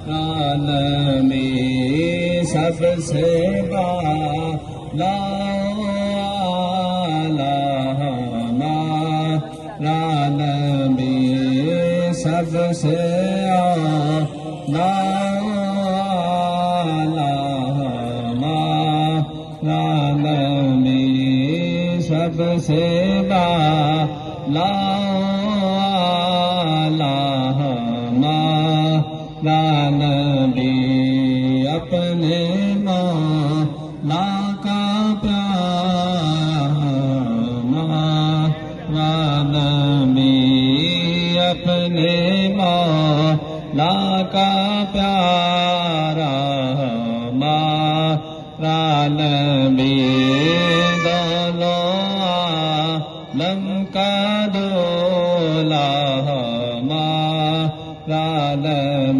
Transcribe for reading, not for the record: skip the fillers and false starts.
نبی سب سے بالا ہمارا نبی سب سے اعلیٰ ہمارا نبی سب سے بالا ہمارا نبی اپنے مولا کا پیارا نبی اپنے مولا کا پیارا ہمارا نبی دونوں عالم کا دولا ہمارا نبی